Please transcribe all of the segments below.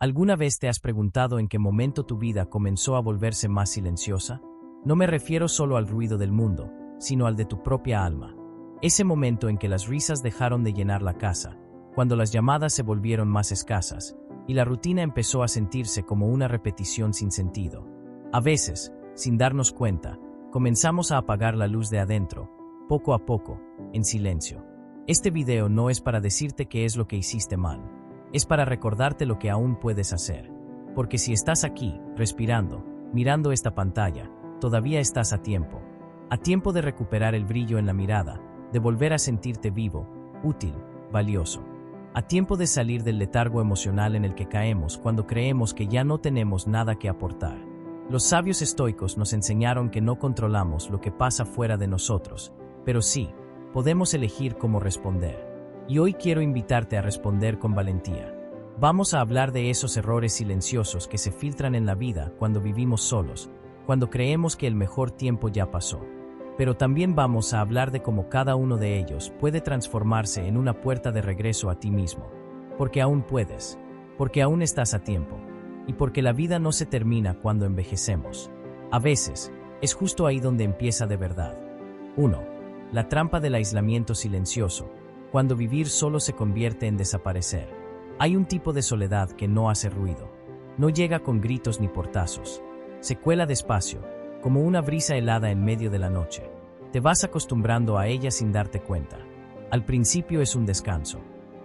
¿Alguna vez te has preguntado en qué momento tu vida comenzó a volverse más silenciosa? No me refiero solo al ruido del mundo, sino al de tu propia alma. Ese momento en que las risas dejaron de llenar la casa, cuando las llamadas se volvieron más escasas, y la rutina empezó a sentirse como una repetición sin sentido. A veces, sin darnos cuenta, comenzamos a apagar la luz de adentro, poco a poco, en silencio. Este video no es para decirte qué es lo que hiciste mal. Es para recordarte lo que aún puedes hacer. Porque si estás aquí, respirando, mirando esta pantalla, todavía estás a tiempo. A tiempo de recuperar el brillo en la mirada, de volver a sentirte vivo, útil, valioso. A tiempo de salir del letargo emocional en el que caemos cuando creemos que ya no tenemos nada que aportar. Los sabios estoicos nos enseñaron que no controlamos lo que pasa fuera de nosotros, pero sí, podemos elegir cómo responder. Y hoy quiero invitarte a responder con valentía. Vamos a hablar de esos errores silenciosos que se filtran en la vida cuando vivimos solos, cuando creemos que el mejor tiempo ya pasó. Pero también vamos a hablar de cómo cada uno de ellos puede transformarse en una puerta de regreso a ti mismo. Porque aún puedes, porque aún estás a tiempo, y porque la vida no se termina cuando envejecemos. A veces, es justo ahí donde empieza de verdad. 1. La trampa del aislamiento silencioso. Cuando vivir solo se convierte en desaparecer. Hay un tipo de soledad que no hace ruido. No llega con gritos ni portazos. Se cuela despacio, como una brisa helada en medio de la noche. Te vas acostumbrando a ella sin darte cuenta. Al principio es un descanso,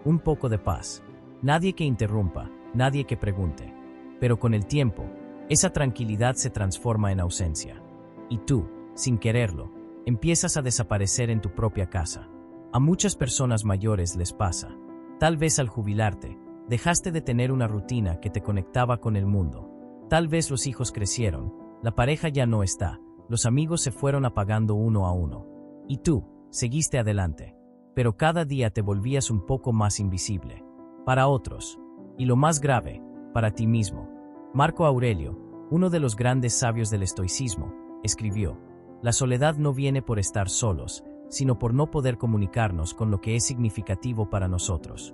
un poco de paz. Nadie que interrumpa, nadie que pregunte. Pero con el tiempo, esa tranquilidad se transforma en ausencia. Y tú, sin quererlo, empiezas a desaparecer en tu propia casa. A muchas personas mayores les pasa. Tal vez al jubilarte, dejaste de tener una rutina que te conectaba con el mundo. Tal vez los hijos crecieron, la pareja ya no está, los amigos se fueron apagando uno a uno. Y tú, seguiste adelante. Pero cada día te volvías un poco más invisible. Para otros. Y lo más grave, para ti mismo. Marco Aurelio, uno de los grandes sabios del estoicismo, escribió: la soledad no viene por estar solos, sino por no poder comunicarnos con lo que es significativo para nosotros.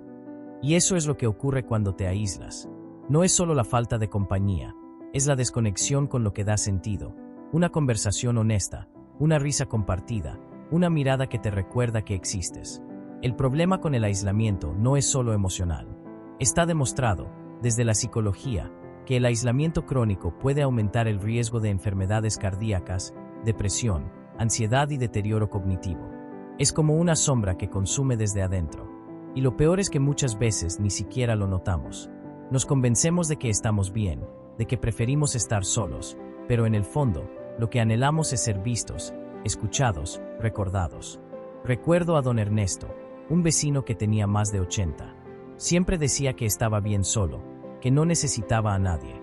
Y eso es lo que ocurre cuando te aíslas. No es solo la falta de compañía, es la desconexión con lo que da sentido, una conversación honesta, una risa compartida, una mirada que te recuerda que existes. El problema con el aislamiento no es solo emocional. Está demostrado, desde la psicología, que el aislamiento crónico puede aumentar el riesgo de enfermedades cardíacas, depresión, ansiedad y deterioro cognitivo. Es como una sombra que consume desde adentro. Y lo peor es que muchas veces ni siquiera lo notamos. Nos convencemos de que estamos bien, de que preferimos estar solos, pero en el fondo, lo que anhelamos es ser vistos, escuchados, recordados. Recuerdo a don Ernesto, un vecino que tenía más de 80. Siempre decía que estaba bien solo, que no necesitaba a nadie.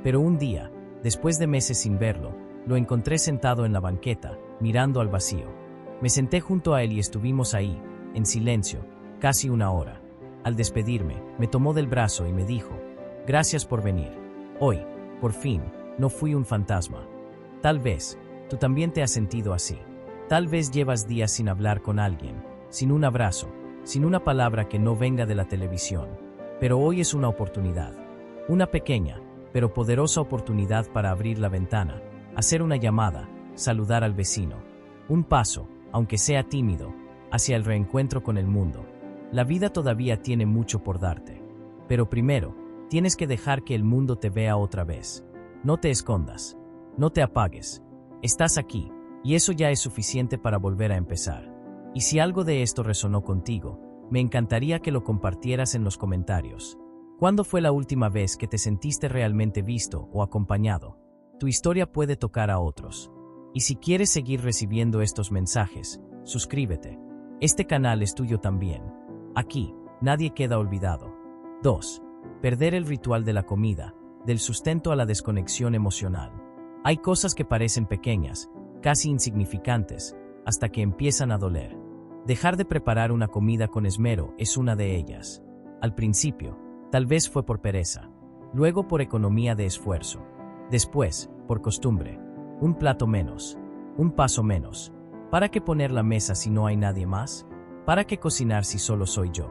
Pero un día, después de meses sin verlo, lo encontré sentado en la banqueta, mirando al vacío. Me senté junto a él y estuvimos ahí, en silencio, casi una hora. Al despedirme, me tomó del brazo y me dijo: gracias por venir. Hoy, por fin, no fui un fantasma. Tal vez, tú también te has sentido así. Tal vez llevas días sin hablar con alguien, sin un abrazo, sin una palabra que no venga de la televisión. Pero hoy es una oportunidad. Una pequeña, pero poderosa oportunidad para abrir la ventana, hacer una llamada, saludar al vecino. Un paso, aunque sea tímido, hacia el reencuentro con el mundo. La vida todavía tiene mucho por darte. Pero primero, tienes que dejar que el mundo te vea otra vez. No te escondas. No te apagues. Estás aquí, y eso ya es suficiente para volver a empezar. Y si algo de esto resonó contigo, me encantaría que lo compartieras en los comentarios. ¿Cuándo fue la última vez que te sentiste realmente visto o acompañado? Tu historia puede tocar a otros. Y si quieres seguir recibiendo estos mensajes, suscríbete. Este canal es tuyo también. Aquí, nadie queda olvidado. 2. Perder el ritual de la comida, del sustento a la desconexión emocional. Hay cosas que parecen pequeñas, casi insignificantes, hasta que empiezan a doler. Dejar de preparar una comida con esmero es una de ellas. Al principio, tal vez fue por pereza, luego por economía de esfuerzo, después, por costumbre. Un plato menos, un paso menos. ¿Para qué poner la mesa si no hay nadie más? ¿Para qué cocinar si solo soy yo?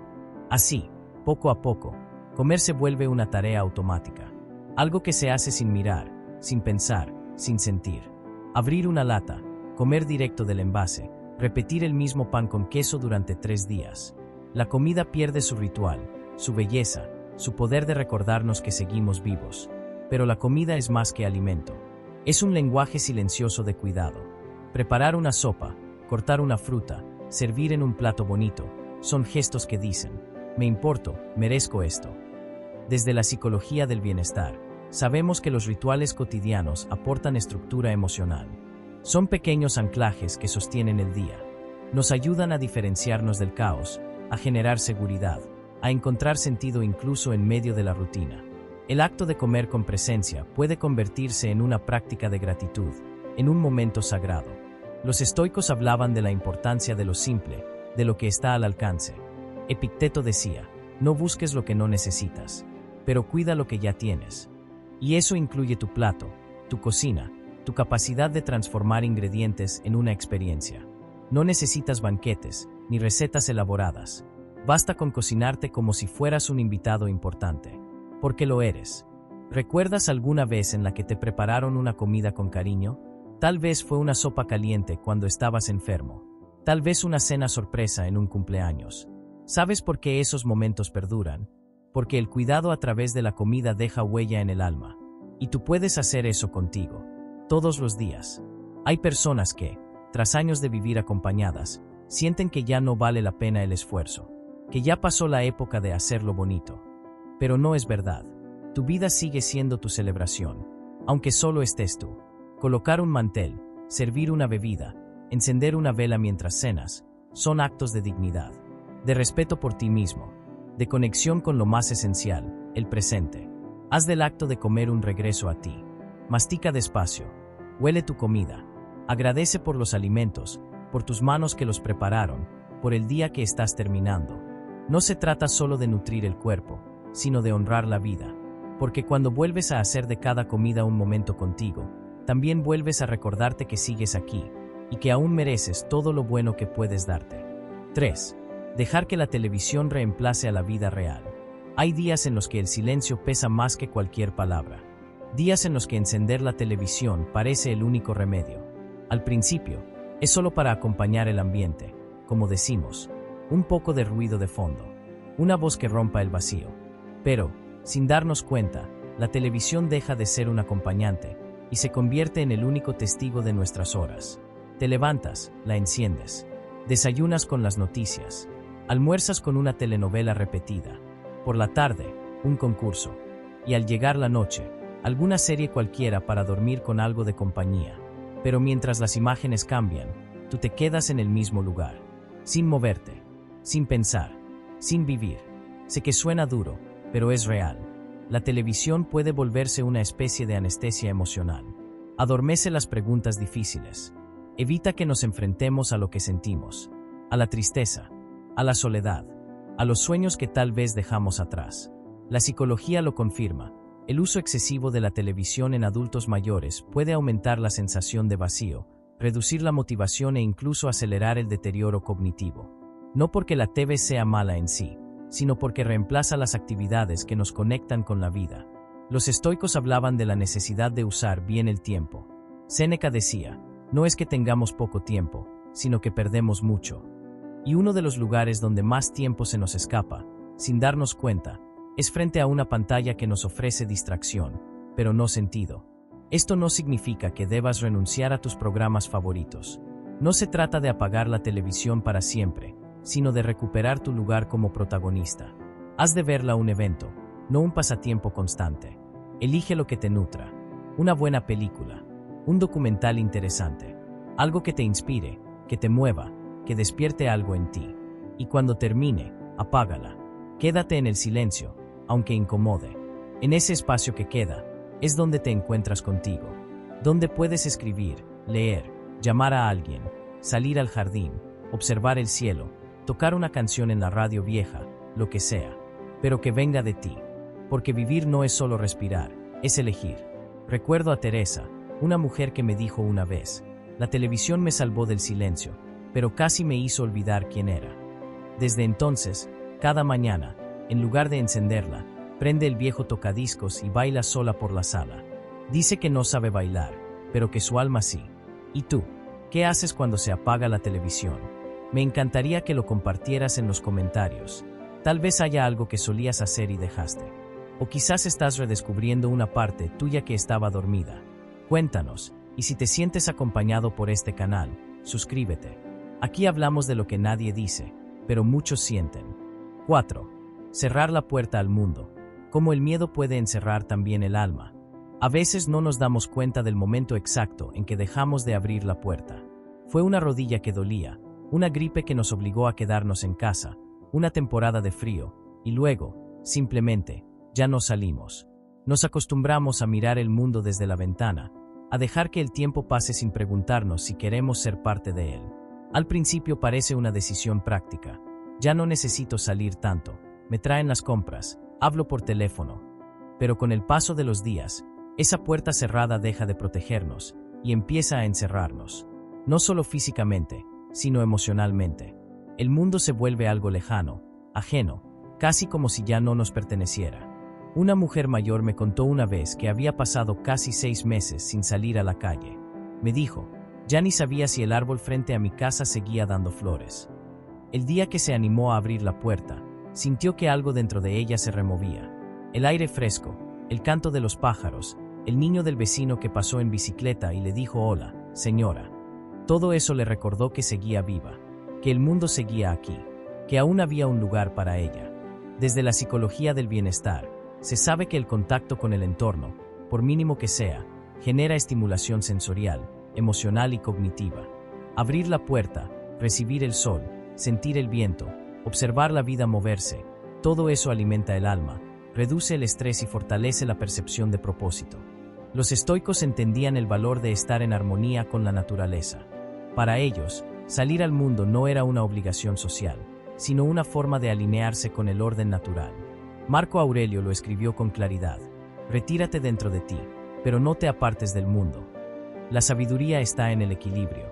Así, poco a poco, Comer se vuelve una tarea automática. Algo que se hace sin mirar, sin pensar, sin sentir. Abrir una lata, comer directo del envase, repetir el mismo pan con queso durante 3 días. La comida pierde su ritual, su belleza, su poder de recordarnos que seguimos vivos. Pero la comida es más que alimento. Es un lenguaje silencioso de cuidado. Preparar una sopa, cortar una fruta, servir en un plato bonito, son gestos que dicen, me importo, merezco esto. Desde la psicología del bienestar, sabemos que los rituales cotidianos aportan estructura emocional. Son pequeños anclajes que sostienen el día. Nos ayudan a diferenciarnos del caos, a generar seguridad, a encontrar sentido incluso en medio de la rutina. El acto de comer con presencia puede convertirse en una práctica de gratitud, en un momento sagrado. Los estoicos hablaban de la importancia de lo simple, de lo que está al alcance. Epicteto decía, no busques lo que no necesitas, pero cuida lo que ya tienes. Y eso incluye tu plato, tu cocina, tu capacidad de transformar ingredientes en una experiencia. No necesitas banquetes, ni recetas elaboradas. Basta con cocinarte como si fueras un invitado importante. Porque lo eres. ¿Recuerdas alguna vez en la que te prepararon una comida con cariño? Tal vez fue una sopa caliente cuando estabas enfermo. Tal vez una cena sorpresa en un cumpleaños. ¿Sabes por qué esos momentos perduran? Porque el cuidado a través de la comida deja huella en el alma. Y tú puedes hacer eso contigo. Todos los días. Hay personas que, tras años de vivir acompañadas, sienten que ya no vale la pena el esfuerzo, que ya pasó la época de hacerlo bonito. Pero no es verdad. Tu vida sigue siendo tu celebración, aunque solo estés tú. Colocar un mantel, servir una bebida, encender una vela mientras cenas, son actos de dignidad, de respeto por ti mismo, de conexión con lo más esencial, el presente. Haz del acto de comer un regreso a ti. Mastica despacio. Huele tu comida. Agradece por los alimentos, por tus manos que los prepararon, por el día que estás terminando. No se trata solo de nutrir el cuerpo, sino de honrar la vida. Porque cuando vuelves a hacer de cada comida un momento contigo, también vuelves a recordarte que sigues aquí, y que aún mereces todo lo bueno que puedes darte. 3. Dejar que la televisión reemplace a la vida real. Hay días en los que el silencio pesa más que cualquier palabra. Días en los que encender la televisión parece el único remedio. Al principio, es solo para acompañar el ambiente, como decimos, un poco de ruido de fondo, una voz que rompa el vacío. Pero, sin darnos cuenta, la televisión deja de ser un acompañante y se convierte en el único testigo de nuestras horas. Te levantas, la enciendes, desayunas con las noticias, almuerzas con una telenovela repetida, por la tarde, un concurso, y al llegar la noche, alguna serie cualquiera para dormir con algo de compañía. Pero mientras las imágenes cambian, tú te quedas en el mismo lugar, sin moverte, sin pensar, sin vivir. Sé que suena duro, pero es real. La televisión puede volverse una especie de anestesia emocional. Adormece las preguntas difíciles. Evita que nos enfrentemos a lo que sentimos, a la tristeza, a la soledad, a los sueños que tal vez dejamos atrás. La psicología lo confirma. El uso excesivo de la televisión en adultos mayores puede aumentar la sensación de vacío, reducir la motivación e incluso acelerar el deterioro cognitivo. No porque la TV sea mala en sí, sino porque reemplaza las actividades que nos conectan con la vida. Los estoicos hablaban de la necesidad de usar bien el tiempo. Séneca decía, no es que tengamos poco tiempo, sino que perdemos mucho. Y uno de los lugares donde más tiempo se nos escapa, sin darnos cuenta, es frente a una pantalla que nos ofrece distracción, pero no sentido. Esto no significa que debas renunciar a tus programas favoritos. No se trata de apagar la televisión para siempre, sino de recuperar tu lugar como protagonista. Haz de verla un evento, no un pasatiempo constante. Elige lo que te nutra. Una buena película, un documental interesante, algo que te inspire, que te mueva, que despierte algo en ti. Y cuando termine, apágala. Quédate en el silencio, aunque incomode. En ese espacio que queda, es donde te encuentras contigo, donde puedes escribir, leer, llamar a alguien, salir al jardín, observar el cielo, tocar una canción en la radio vieja, lo que sea, pero que venga de ti, porque vivir no es solo respirar, es elegir. Recuerdo a Teresa, una mujer que me dijo una vez, la televisión me salvó del silencio, pero casi me hizo olvidar quién era. Desde entonces, cada mañana, en lugar de encenderla, prende el viejo tocadiscos y baila sola por la sala. Dice que no sabe bailar, pero que su alma sí. ¿Y tú? ¿Qué haces cuando se apaga la televisión? Me encantaría que lo compartieras en los comentarios. Tal vez haya algo que solías hacer y dejaste. O quizás estás redescubriendo una parte tuya que estaba dormida. Cuéntanos, y si te sientes acompañado por este canal, suscríbete. Aquí hablamos de lo que nadie dice, pero muchos sienten. 4. Cerrar la puerta al mundo. Cómo el miedo puede encerrar también el alma. A veces no nos damos cuenta del momento exacto en que dejamos de abrir la puerta. Fue una rodilla que dolía, una gripe que nos obligó a quedarnos en casa, una temporada de frío, y luego, simplemente, ya no salimos. Nos acostumbramos a mirar el mundo desde la ventana, a dejar que el tiempo pase sin preguntarnos si queremos ser parte de él. Al principio parece una decisión práctica. Ya no necesito salir tanto, me traen las compras, hablo por teléfono. Pero con el paso de los días, esa puerta cerrada deja de protegernos y empieza a encerrarnos. No solo físicamente, sino emocionalmente. El mundo se vuelve algo lejano, ajeno, casi como si ya no nos perteneciera. Una mujer mayor me contó una vez que había pasado casi 6 meses sin salir a la calle. Me dijo, ya ni sabía si el árbol frente a mi casa seguía dando flores. El día que se animó a abrir la puerta, sintió que algo dentro de ella se removía. El aire fresco, el canto de los pájaros, el niño del vecino que pasó en bicicleta y le dijo hola, señora. Todo eso le recordó que seguía viva, que el mundo seguía aquí, que aún había un lugar para ella. Desde la psicología del bienestar, se sabe que el contacto con el entorno, por mínimo que sea, genera estimulación sensorial, emocional y cognitiva. Abrir la puerta, recibir el sol, sentir el viento, observar la vida moverse, todo eso alimenta el alma, reduce el estrés y fortalece la percepción de propósito. Los estoicos entendían el valor de estar en armonía con la naturaleza. Para ellos, salir al mundo no era una obligación social, sino una forma de alinearse con el orden natural. Marco Aurelio lo escribió con claridad: retírate dentro de ti, pero no te apartes del mundo. La sabiduría está en el equilibrio,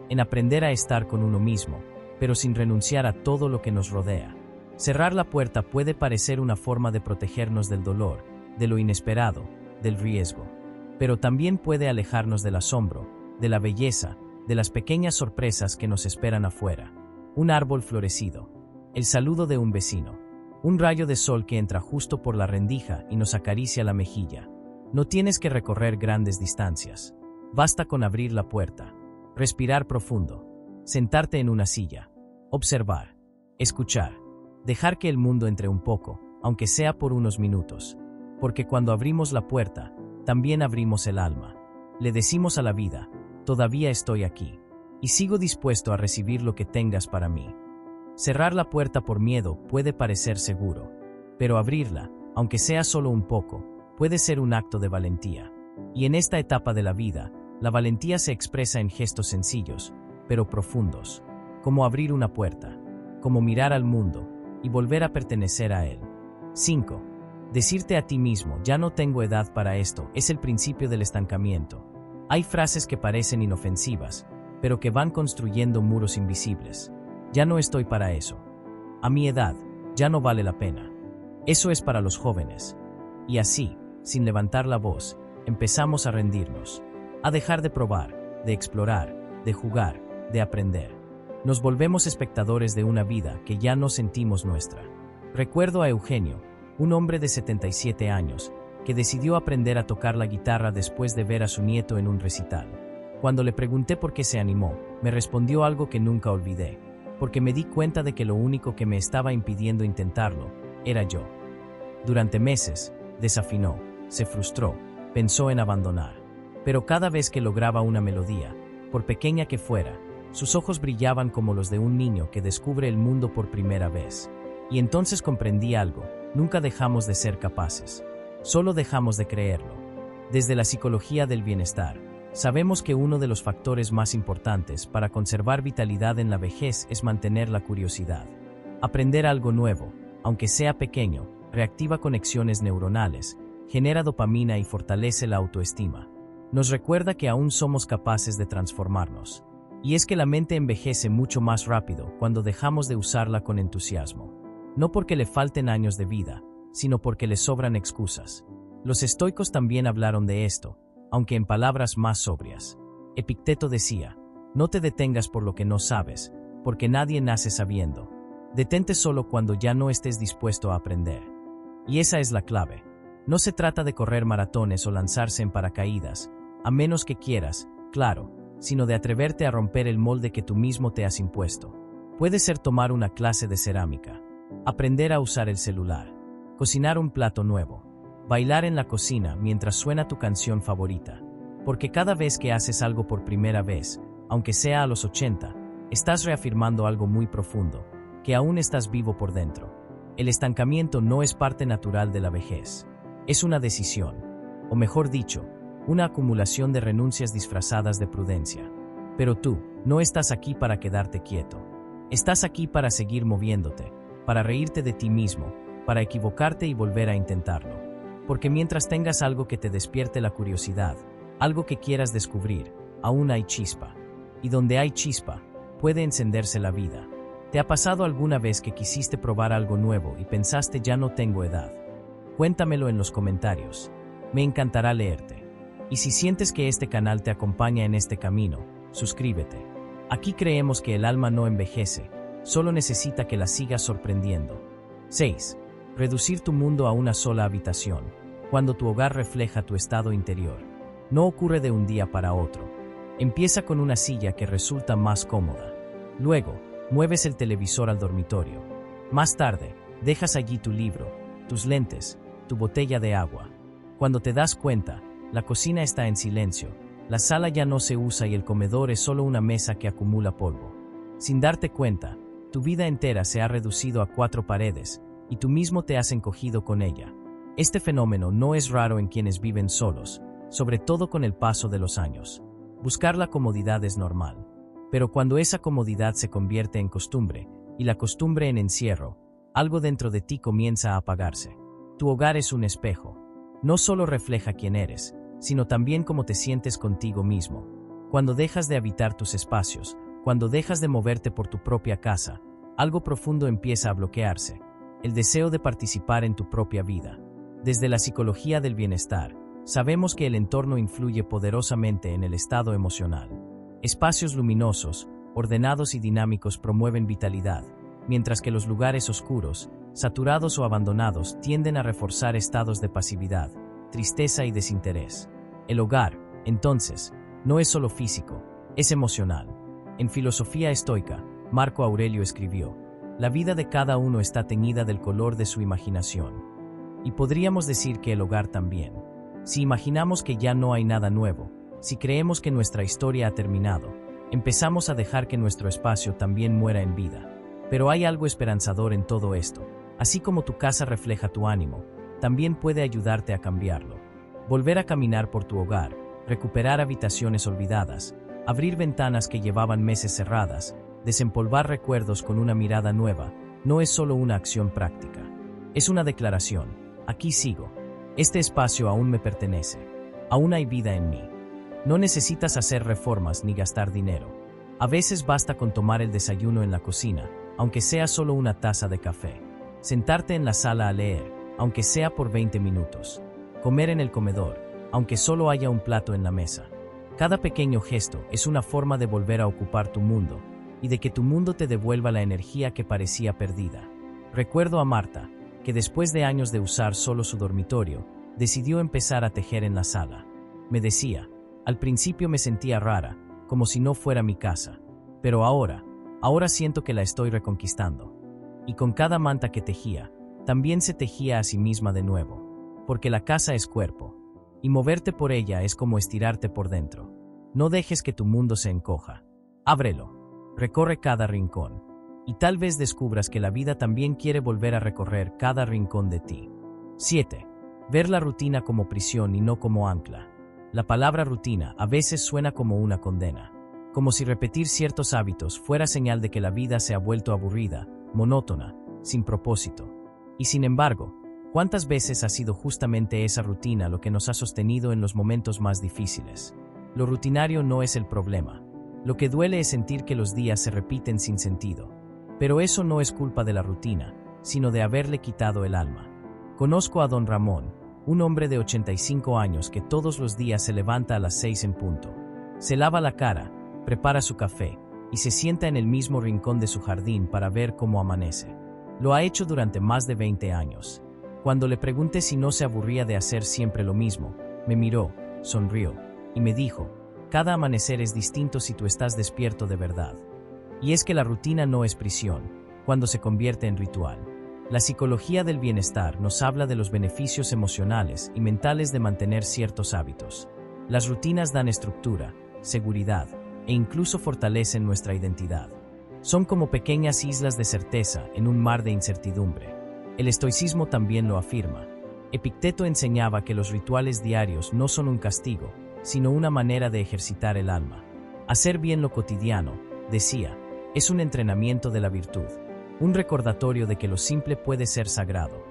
en aprender a estar con uno mismo, pero sin renunciar a todo lo que nos rodea. Cerrar la puerta puede parecer una forma de protegernos del dolor, de lo inesperado, del riesgo, pero también puede alejarnos del asombro, de la belleza, de las pequeñas sorpresas que nos esperan afuera. Un árbol florecido, el saludo de un vecino, un rayo de sol que entra justo por la rendija y nos acaricia la mejilla. No tienes que recorrer grandes distancias. Basta con abrir la puerta, respirar profundo, sentarte en una silla, observar, escuchar, dejar que el mundo entre un poco, aunque sea por unos minutos. Porque cuando abrimos la puerta, también abrimos el alma. Le decimos a la vida, todavía estoy aquí, y sigo dispuesto a recibir lo que tengas para mí. Cerrar la puerta por miedo puede parecer seguro, pero abrirla, aunque sea solo un poco, puede ser un acto de valentía. Y en esta etapa de la vida, la valentía se expresa en gestos sencillos, pero profundos, como abrir una puerta, como mirar al mundo y volver a pertenecer a él. 5. Decirte a ti mismo, ya no tengo edad para esto, es el principio del estancamiento. Hay frases que parecen inofensivas, pero que van construyendo muros invisibles. Ya no estoy para eso. A mi edad, ya no vale la pena. Eso es para los jóvenes. Y así, sin levantar la voz, empezamos a rendirnos, a dejar de probar, de explorar, de jugar, de aprender. Nos volvemos espectadores de una vida que ya no sentimos nuestra. Recuerdo a Eugenio, un hombre de 77 años, que decidió aprender a tocar la guitarra después de ver a su nieto en un recital. Cuando le pregunté por qué se animó, me respondió algo que nunca olvidé: porque me di cuenta de que lo único que me estaba impidiendo intentarlo era yo. Durante meses, desafinó, se frustró, pensó en abandonar. Pero cada vez que lograba una melodía, por pequeña que fuera, sus ojos brillaban como los de un niño que descubre el mundo por primera vez. Y entonces comprendí algo: nunca dejamos de ser capaces, solo dejamos de creerlo. Desde la psicología del bienestar, sabemos que uno de los factores más importantes para conservar vitalidad en la vejez es mantener la curiosidad. Aprender algo nuevo, aunque sea pequeño, reactiva conexiones neuronales, genera dopamina y fortalece la autoestima. Nos recuerda que aún somos capaces de transformarnos. Y es que la mente envejece mucho más rápido cuando dejamos de usarla con entusiasmo. No porque le falten años de vida, sino porque les sobran excusas. Los estoicos también hablaron de esto, aunque en palabras más sobrias. Epicteto decía: no te detengas por lo que no sabes, porque nadie nace sabiendo. Detente solo cuando ya no estés dispuesto a aprender. Y esa es la clave. No se trata de correr maratones o lanzarse en paracaídas, a menos que quieras, claro, sino de atreverte a romper el molde que tú mismo te has impuesto. Puede ser tomar una clase de cerámica, aprender a usar el celular, cocinar un plato nuevo, bailar en la cocina mientras suena tu canción favorita. Porque cada vez que haces algo por primera vez, aunque sea a los 80, estás reafirmando algo muy profundo, que aún estás vivo por dentro. El estancamiento no es parte natural de la vejez. Es una decisión, o mejor dicho, una acumulación de renuncias disfrazadas de prudencia. Pero tú, no estás aquí para quedarte quieto. Estás aquí para seguir moviéndote, para reírte de ti mismo, para equivocarte y volver a intentarlo. Porque mientras tengas algo que te despierte la curiosidad, algo que quieras descubrir, aún hay chispa. Y donde hay chispa, puede encenderse la vida. ¿Te ha pasado alguna vez que quisiste probar algo nuevo y pensaste ya no tengo edad? Cuéntamelo en los comentarios. Me encantará leerte. Y si sientes que este canal te acompaña en este camino, suscríbete. Aquí creemos que el alma no envejece, solo necesita que la sigas sorprendiendo. 6. Reducir tu mundo a una sola habitación, cuando tu hogar refleja tu estado interior. No ocurre de un día para otro. Empieza con una silla que resulta más cómoda. Luego, mueves el televisor al dormitorio. Más tarde, dejas allí tu libro, tus lentes, tu botella de agua. Cuando te das cuenta, la cocina está en silencio, la sala ya no se usa y el comedor es solo una mesa que acumula polvo. Sin darte cuenta, tu vida entera se ha reducido a 4 paredes, y tú mismo te has encogido con ella. Este fenómeno no es raro en quienes viven solos, sobre todo con el paso de los años. Buscar la comodidad es normal. Pero cuando esa comodidad se convierte en costumbre, y la costumbre en encierro, algo dentro de ti comienza a apagarse. Tu hogar es un espejo. No solo refleja quién eres, sino también cómo te sientes contigo mismo. Cuando dejas de habitar tus espacios, cuando dejas de moverte por tu propia casa, algo profundo empieza a bloquearse: el deseo de participar en tu propia vida. Desde la psicología del bienestar, sabemos que el entorno influye poderosamente en el estado emocional. Espacios luminosos, ordenados y dinámicos promueven vitalidad, mientras que los lugares oscuros, saturados o abandonados tienden a reforzar estados de pasividad, tristeza y desinterés. El hogar, entonces, no es solo físico, es emocional. En Filosofía Estoica, Marco Aurelio escribió: la vida de cada uno está teñida del color de su imaginación. Y podríamos decir que el hogar también. Si imaginamos que ya no hay nada nuevo, si creemos que nuestra historia ha terminado, empezamos a dejar que nuestro espacio también muera en vida. Pero hay algo esperanzador en todo esto. Así como tu casa refleja tu ánimo, también puede ayudarte a cambiarlo. Volver a caminar por tu hogar, recuperar habitaciones olvidadas, abrir ventanas que llevaban meses cerradas, desempolvar recuerdos con una mirada nueva, no es solo una acción práctica. Es una declaración: aquí sigo. Este espacio aún me pertenece. Aún hay vida en mí. No necesitas hacer reformas ni gastar dinero. A veces basta con tomar el desayuno en la cocina, aunque sea solo una taza de café. Sentarte en la sala a leer, aunque sea por 20 minutos. Comer en el comedor, aunque solo haya un plato en la mesa. Cada pequeño gesto es una forma de volver a ocupar tu mundo, y de que tu mundo te devuelva la energía que parecía perdida. Recuerdo a Marta, que después de años de usar solo su dormitorio, decidió empezar a tejer en la sala. Me decía: al principio me sentía rara, como si no fuera mi casa, pero ahora siento que la estoy reconquistando. Y con cada manta que tejía, también se tejía a sí misma de nuevo, porque la casa es cuerpo, y moverte por ella es como estirarte por dentro. No dejes que tu mundo se encoja. Ábrelo, recorre cada rincón, y tal vez descubras que la vida también quiere volver a recorrer cada rincón de ti. 7. Ver la rutina como prisión y no como ancla. La palabra rutina a veces suena como una condena, como si repetir ciertos hábitos fuera señal de que la vida se ha vuelto aburrida, monótona, sin propósito. Y sin embargo, ¿cuántas veces ha sido justamente esa rutina lo que nos ha sostenido en los momentos más difíciles? Lo rutinario no es el problema. Lo que duele es sentir que los días se repiten sin sentido. Pero eso no es culpa de la rutina, sino de haberle quitado el alma. Conozco a don Ramón, un hombre de 85 años que todos los días se levanta a las 6 en punto. Se lava la cara, prepara su café y se sienta en el mismo rincón de su jardín para ver cómo amanece. Lo ha hecho durante más de 20 años. Cuando le pregunté si no se aburría de hacer siempre lo mismo, me miró, sonrió y me dijo: cada amanecer es distinto si tú estás despierto de verdad. Y es que la rutina no es prisión, cuando se convierte en ritual. La psicología del bienestar nos habla de los beneficios emocionales y mentales de mantener ciertos hábitos. Las rutinas dan estructura, seguridad e incluso fortalecen nuestra identidad. Son como pequeñas islas de certeza en un mar de incertidumbre. El estoicismo también lo afirma. Epicteto enseñaba que los rituales diarios no son un castigo, sino una manera de ejercitar el alma. Hacer bien lo cotidiano, decía, es un entrenamiento de la virtud, un recordatorio de que lo simple puede ser sagrado.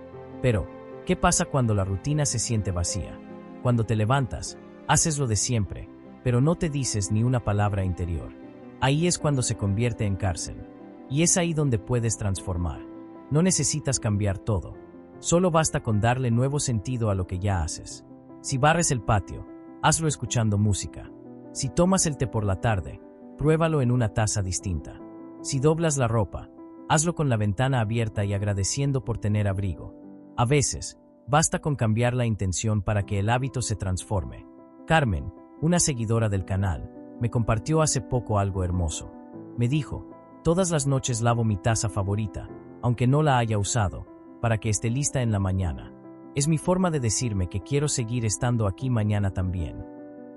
Pero, ¿qué pasa cuando la rutina se siente vacía? Cuando te levantas, haces lo de siempre, pero no te dices ni una palabra interior. Ahí es cuando se convierte en cárcel. Y es ahí donde puedes transformar. No necesitas cambiar todo. Solo basta con darle nuevo sentido a lo que ya haces. Si barres el patio, hazlo escuchando música. Si tomas el té por la tarde, pruébalo en una taza distinta. Si doblas la ropa, hazlo con la ventana abierta y agradeciendo por tener abrigo. A veces, basta con cambiar la intención para que el hábito se transforme. Carmen, una seguidora del canal, me compartió hace poco algo hermoso. Me dijo: todas las noches lavo mi taza favorita, aunque no la haya usado, para que esté lista en la mañana. Es mi forma de decirme que quiero seguir estando aquí mañana también.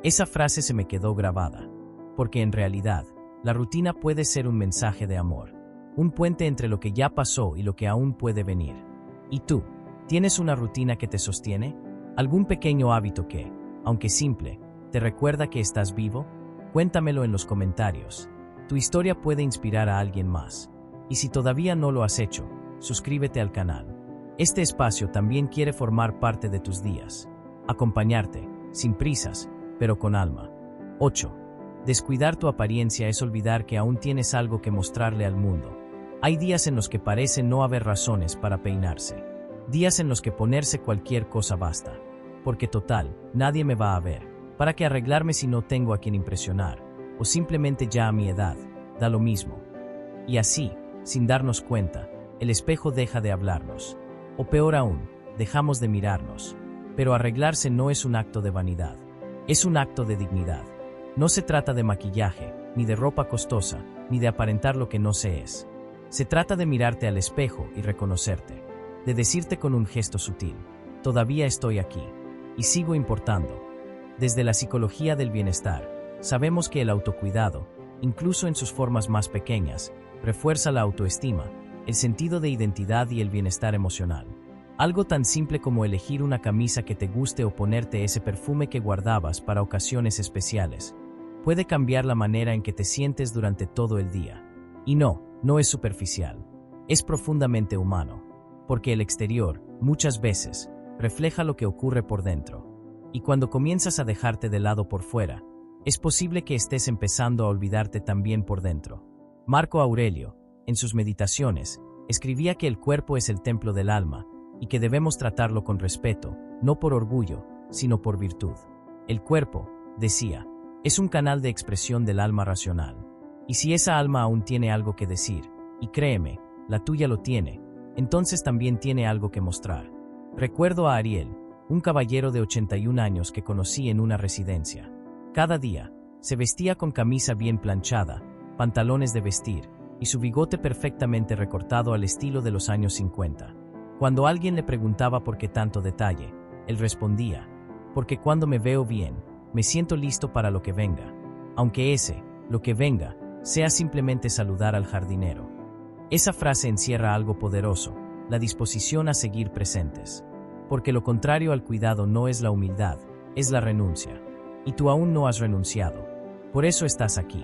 Esa frase se me quedó grabada, porque en realidad, la rutina puede ser un mensaje de amor, un puente entre lo que ya pasó y lo que aún puede venir. ¿Y tú? ¿Tienes una rutina que te sostiene? ¿Algún pequeño hábito que, aunque simple, te recuerda que estás vivo? Cuéntamelo en los comentarios. Tu historia puede inspirar a alguien más. Y si todavía no lo has hecho, suscríbete al canal. Este espacio también quiere formar parte de tus días. Acompañarte, sin prisas, pero con alma. 8. Descuidar tu apariencia es olvidar que aún tienes algo que mostrarle al mundo. Hay días en los que parece no haber razones para peinarse. Días en los que ponerse cualquier cosa basta. Porque total, nadie me va a ver. ¿Para qué arreglarme si no tengo a quien impresionar? O simplemente ya a mi edad, da lo mismo. Y así, sin darnos cuenta, el espejo deja de hablarnos. O peor aún, dejamos de mirarnos. Pero arreglarse no es un acto de vanidad. Es un acto de dignidad. No se trata de maquillaje, ni de ropa costosa, ni de aparentar lo que no se es. Se trata de mirarte al espejo y reconocerte. De decirte con un gesto sutil: todavía estoy aquí. Y sigo importando. Desde la psicología del bienestar, sabemos que el autocuidado, incluso en sus formas más pequeñas, refuerza la autoestima, el sentido de identidad y el bienestar emocional. Algo tan simple como elegir una camisa que te guste o ponerte ese perfume que guardabas para ocasiones especiales, puede cambiar la manera en que te sientes durante todo el día. Y no es superficial, es profundamente humano, porque el exterior, muchas veces, refleja lo que ocurre por dentro. Y cuando comienzas a dejarte de lado por fuera, es posible que estés empezando a olvidarte también por dentro. Marco Aurelio, en sus meditaciones, escribía que el cuerpo es el templo del alma y que debemos tratarlo con respeto, no por orgullo, sino por virtud. El cuerpo, decía, es un canal de expresión del alma racional. Y si esa alma aún tiene algo que decir, y créeme, la tuya lo tiene, entonces también tiene algo que mostrar. Recuerdo a Ariel, un caballero de 81 años que conocí en una residencia. Cada día, se vestía con camisa bien planchada, pantalones de vestir, y su bigote perfectamente recortado al estilo de los años 50. Cuando alguien le preguntaba por qué tanto detalle, él respondía: porque cuando me veo bien, me siento listo para lo que venga, aunque lo que venga, sea simplemente saludar al jardinero. Esa frase encierra algo poderoso, la disposición a seguir presentes. Porque lo contrario al cuidado no es la humildad, es la renuncia. Y tú aún no has renunciado. Por eso estás aquí.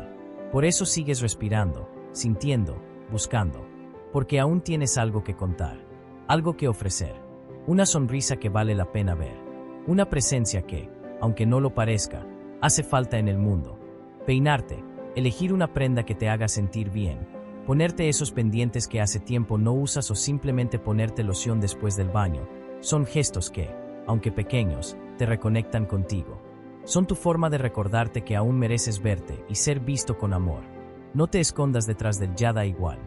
Por eso sigues respirando, sintiendo, buscando. Porque aún tienes algo que contar, algo que ofrecer. Una sonrisa que vale la pena ver. Una presencia que, aunque no lo parezca, hace falta en el mundo. Peinarte, elegir una prenda que te haga sentir bien, ponerte esos pendientes que hace tiempo no usas o simplemente ponerte loción después del baño, Son gestos que, aunque pequeños, te reconectan contigo. Son tu forma de recordarte que aún mereces verte y ser visto con amor. No te escondas detrás del ya da igual.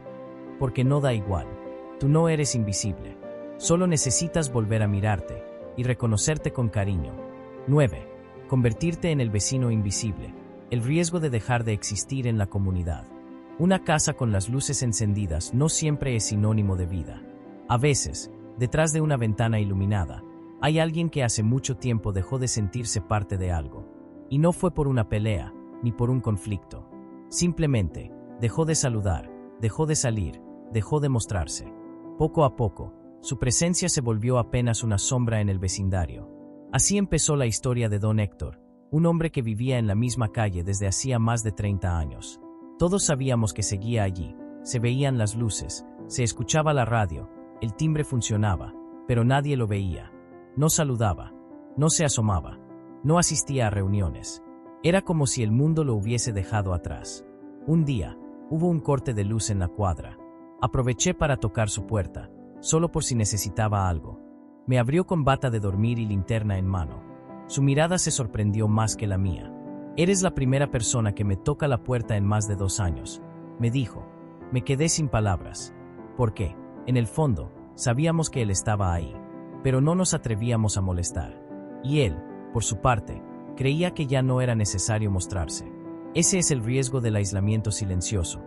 Porque no da igual. Tú no eres invisible. Solo necesitas volver a mirarte y reconocerte con cariño. 9. Convertirte en el vecino invisible. El riesgo de dejar de existir en la comunidad. Una casa con las luces encendidas no siempre es sinónimo de vida. A veces, detrás de una ventana iluminada, hay alguien que hace mucho tiempo dejó de sentirse parte de algo. Y no fue por una pelea, ni por un conflicto. Simplemente, dejó de saludar, dejó de salir, dejó de mostrarse. Poco a poco, su presencia se volvió apenas una sombra en el vecindario. Así empezó la historia de Don Héctor, un hombre que vivía en la misma calle desde hacía más de 30 años. Todos sabíamos que seguía allí, se veían las luces, se escuchaba la radio, el timbre funcionaba, pero nadie lo veía. No saludaba, no se asomaba, no asistía a reuniones. Era como si el mundo lo hubiese dejado atrás. Un día, hubo un corte de luz en la cuadra. Aproveché para tocar su puerta, solo por si necesitaba algo. Me abrió con bata de dormir y linterna en mano. Su mirada se sorprendió más que la mía. «Eres la primera persona que me toca la puerta en más de 2 años», me dijo. Me quedé sin palabras. Porque, en el fondo, sabíamos que él estaba ahí, pero no nos atrevíamos a molestar. Y él, por su parte, creía que ya no era necesario mostrarse. Ese es el riesgo del aislamiento silencioso.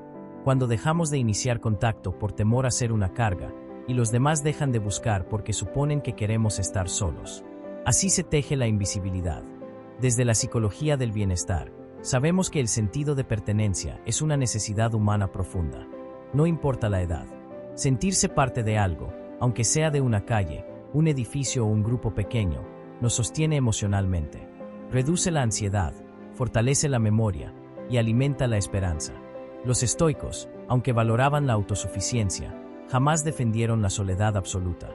Cuando dejamos de iniciar contacto por temor a ser una carga, y los demás dejan de buscar porque suponen que queremos estar solos. Así se teje la invisibilidad. Desde la psicología del bienestar, sabemos que el sentido de pertenencia es una necesidad humana profunda. No importa la edad. Sentirse parte de algo, aunque sea de una calle, un edificio o un grupo pequeño, nos sostiene emocionalmente. Reduce la ansiedad, fortalece la memoria y alimenta la esperanza. Los estoicos, aunque valoraban la autosuficiencia, jamás defendieron la soledad absoluta.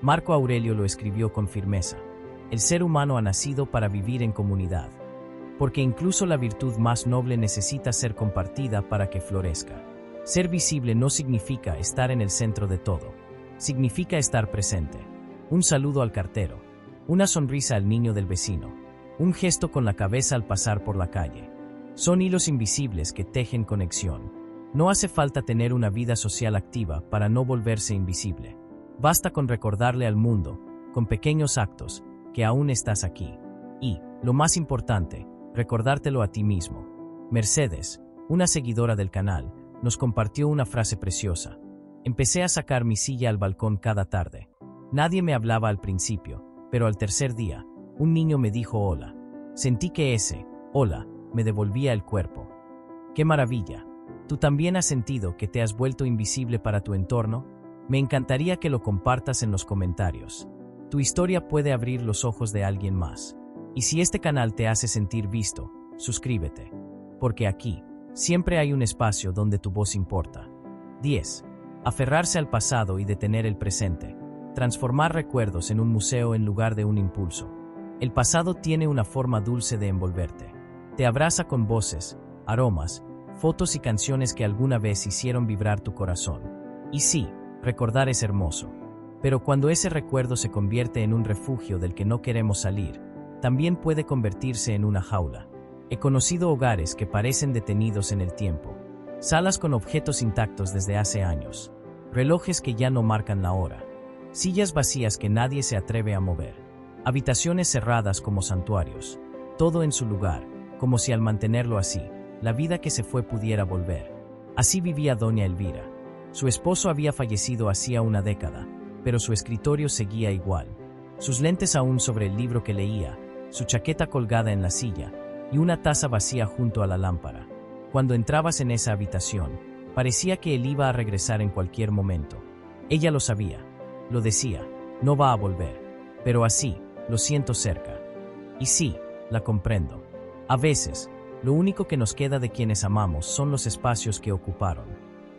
Marco Aurelio lo escribió con firmeza. El ser humano ha nacido para vivir en comunidad, porque incluso la virtud más noble necesita ser compartida para que florezca. Ser visible no significa estar en el centro de todo, significa estar presente. Un saludo al cartero, una sonrisa al niño del vecino, un gesto con la cabeza al pasar por la calle. Son hilos invisibles que tejen conexión. No hace falta tener una vida social activa para no volverse invisible. Basta con recordarle al mundo, con pequeños actos, que aún estás aquí. Y, lo más importante, recordártelo a ti mismo. Mercedes, una seguidora del canal, nos compartió una frase preciosa. Empecé a sacar mi silla al balcón cada tarde. Nadie me hablaba al principio, pero al tercer día, un niño me dijo hola. Sentí que ese, hola, me devolvía el cuerpo. ¡Qué maravilla! ¿Tú también has sentido que te has vuelto invisible para tu entorno? Me encantaría que lo compartas en los comentarios. Tu historia puede abrir los ojos de alguien más. Y si este canal te hace sentir visto, suscríbete. Porque aquí, siempre hay un espacio donde tu voz importa. 10. Aferrarse al pasado y detener el presente. Transformar recuerdos en un museo en lugar de un impulso. El pasado tiene una forma dulce de envolverte. Te abraza con voces, aromas, fotos y canciones que alguna vez hicieron vibrar tu corazón. Y sí, recordar es hermoso. Pero cuando ese recuerdo se convierte en un refugio del que no queremos salir, también puede convertirse en una jaula. He conocido hogares que parecen detenidos en el tiempo. Salas con objetos intactos desde hace años. Relojes que ya no marcan la hora. Sillas vacías que nadie se atreve a mover. Habitaciones cerradas como santuarios. Todo en su lugar, como si al mantenerlo así, la vida que se fue pudiera volver. Así vivía doña Elvira. Su esposo había fallecido hacía una década, pero su escritorio seguía igual. Sus lentes aún sobre el libro que leía, su chaqueta colgada en la silla, y una taza vacía junto a la lámpara. Cuando entrabas en esa habitación, parecía que él iba a regresar en cualquier momento. Ella lo sabía, lo decía, no va a volver. Pero así, lo siento cerca. Y sí, la comprendo. A veces, lo único que nos queda de quienes amamos son los espacios que ocuparon.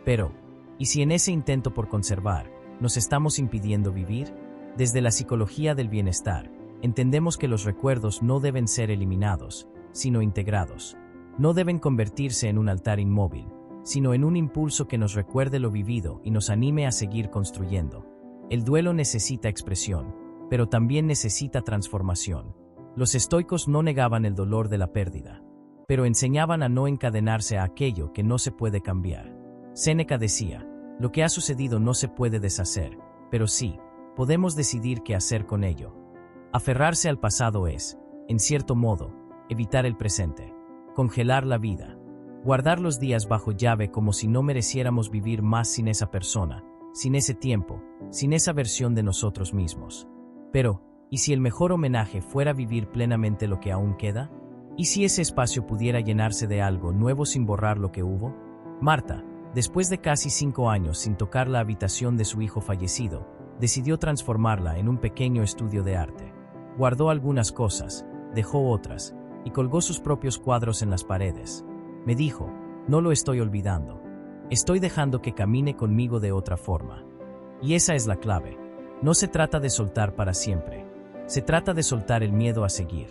Pero, ¿y si en ese intento por conservar, nos estamos impidiendo vivir? Desde la psicología del bienestar, entendemos que los recuerdos no deben ser eliminados, sino integrados. No deben convertirse en un altar inmóvil, sino en un impulso que nos recuerde lo vivido y nos anime a seguir construyendo. El duelo necesita expresión, pero también necesita transformación. Los estoicos no negaban el dolor de la pérdida, pero enseñaban a no encadenarse a aquello que no se puede cambiar. Séneca decía, lo que ha sucedido no se puede deshacer, pero sí, podemos decidir qué hacer con ello. Aferrarse al pasado es, en cierto modo, evitar el presente, congelar la vida, guardar los días bajo llave como si no mereciéramos vivir más sin esa persona, sin ese tiempo, sin esa versión de nosotros mismos. Pero, ¿y si el mejor homenaje fuera vivir plenamente lo que aún queda? ¿Y si ese espacio pudiera llenarse de algo nuevo sin borrar lo que hubo? Marta, después de casi 5 años sin tocar la habitación de su hijo fallecido, decidió transformarla en un pequeño estudio de arte. Guardó algunas cosas, dejó otras, y colgó sus propios cuadros en las paredes. Me dijo, no lo estoy olvidando. Estoy dejando que camine conmigo de otra forma. Y esa es la clave. No se trata de soltar para siempre. Se trata de soltar el miedo a seguir.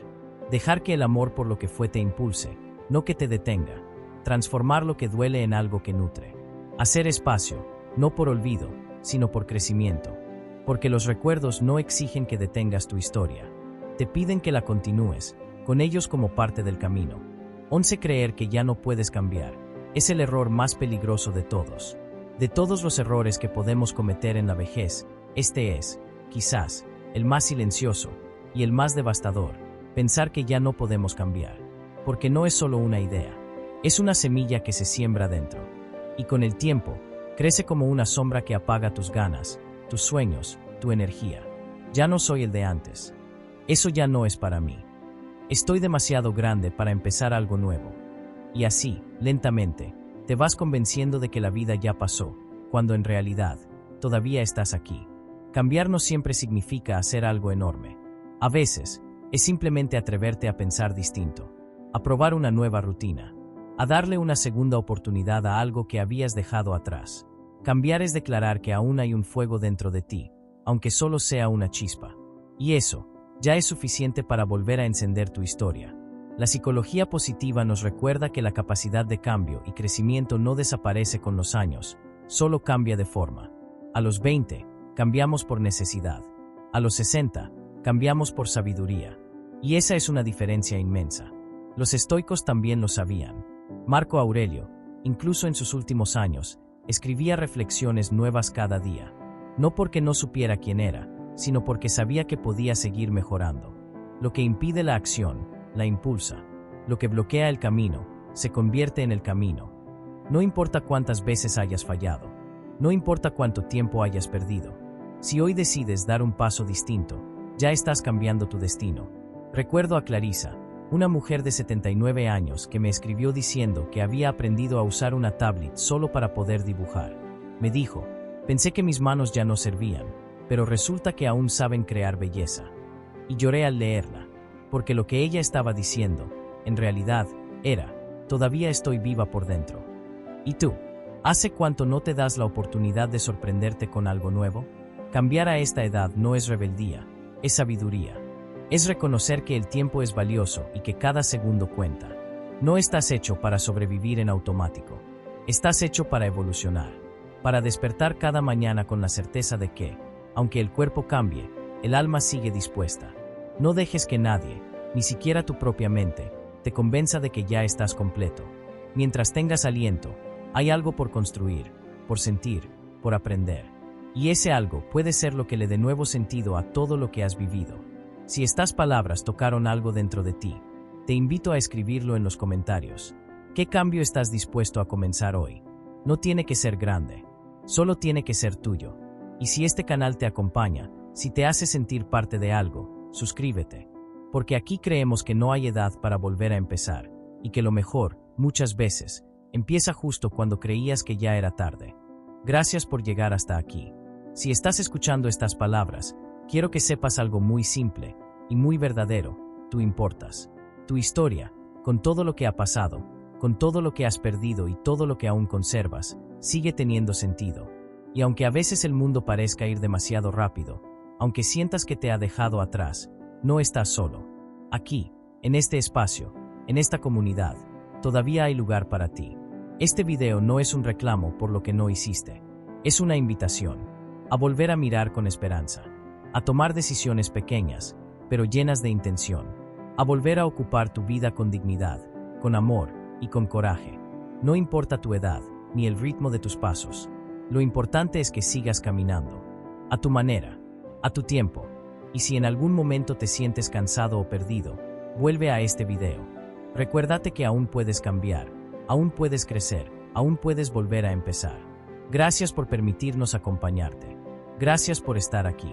Dejar que el amor por lo que fue te impulse, no que te detenga. Transformar lo que duele en algo que nutre. Hacer espacio, no por olvido, sino por crecimiento. Porque los recuerdos no exigen que detengas tu historia. Te piden que la continúes, con ellos como parte del camino. 11. Creer que ya no puedes cambiar. Es el error más peligroso de todos. De todos los errores que podemos cometer en la vejez, este es, quizás, el más silencioso y el más devastador, pensar que ya no podemos cambiar. Porque no es solo una idea, es una semilla que se siembra dentro. Y con el tiempo, crece como una sombra que apaga tus ganas, tus sueños, tu energía. Ya no soy el de antes. Eso ya no es para mí. Estoy demasiado grande para empezar algo nuevo. Y así, lentamente, te vas convenciendo de que la vida ya pasó, cuando en realidad, todavía estás aquí. Cambiar no siempre significa hacer algo enorme. A veces, es simplemente atreverte a pensar distinto, a probar una nueva rutina, a darle una segunda oportunidad a algo que habías dejado atrás. Cambiar es declarar que aún hay un fuego dentro de ti, aunque solo sea una chispa. Y eso, ya es suficiente para volver a encender tu historia. La psicología positiva nos recuerda que la capacidad de cambio y crecimiento no desaparece con los años, solo cambia de forma. A los 20, cambiamos por necesidad. A los 60, cambiamos por sabiduría. Y esa es una diferencia inmensa. Los estoicos también lo sabían. Marco Aurelio, incluso en sus últimos años, escribía reflexiones nuevas cada día. No porque no supiera quién era, sino porque sabía que podía seguir mejorando. Lo que impide la acción, la impulsa. Lo que bloquea el camino, se convierte en el camino. No importa cuántas veces hayas fallado. No importa cuánto tiempo hayas perdido. Si hoy decides dar un paso distinto, ya estás cambiando tu destino. Recuerdo a Clarisa, una mujer de 79 años que me escribió diciendo que había aprendido a usar una tablet solo para poder dibujar. Me dijo, pensé que mis manos ya no servían, pero resulta que aún saben crear belleza. Y lloré al leerla, porque lo que ella estaba diciendo, en realidad, era, todavía estoy viva por dentro. ¿Y tú? ¿Hace cuánto no te das la oportunidad de sorprenderte con algo nuevo? Cambiar a esta edad no es rebeldía, es sabiduría. Es reconocer que el tiempo es valioso y que cada segundo cuenta. No estás hecho para sobrevivir en automático. Estás hecho para evolucionar, para despertar cada mañana con la certeza de que, aunque el cuerpo cambie, el alma sigue dispuesta. No dejes que nadie, ni siquiera tu propia mente, te convenza de que ya estás completo. Mientras tengas aliento, hay algo por construir, por sentir, por aprender. Y ese algo puede ser lo que le dé nuevo sentido a todo lo que has vivido. Si estas palabras tocaron algo dentro de ti, te invito a escribirlo en los comentarios. ¿Qué cambio estás dispuesto a comenzar hoy? No tiene que ser grande, solo tiene que ser tuyo. Y si este canal te acompaña, si te hace sentir parte de algo, suscríbete. Porque aquí creemos que no hay edad para volver a empezar, y que lo mejor, muchas veces, empieza justo cuando creías que ya era tarde. Gracias por llegar hasta aquí. Si estás escuchando estas palabras, quiero que sepas algo muy simple y muy verdadero: tú importas. Tu historia, con todo lo que ha pasado, con todo lo que has perdido y todo lo que aún conservas, sigue teniendo sentido. Y aunque a veces el mundo parezca ir demasiado rápido, aunque sientas que te ha dejado atrás, no estás solo. Aquí, en este espacio, en esta comunidad, todavía hay lugar para ti. Este video no es un reclamo por lo que no hiciste. Es una invitación a volver a mirar con esperanza. a tomar decisiones pequeñas, pero llenas de intención, a volver a ocupar tu vida con dignidad, con amor y con coraje. No importa tu edad, ni el ritmo de tus pasos. Lo importante es que sigas caminando, a tu manera, a tu tiempo. Y si en algún momento te sientes cansado o perdido, vuelve a este video. Recuérdate que aún puedes cambiar, aún puedes crecer, aún puedes volver a empezar. Gracias por permitirnos acompañarte. Gracias por estar aquí.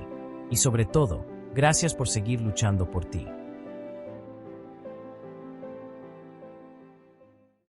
Y sobre todo, gracias por seguir luchando por ti.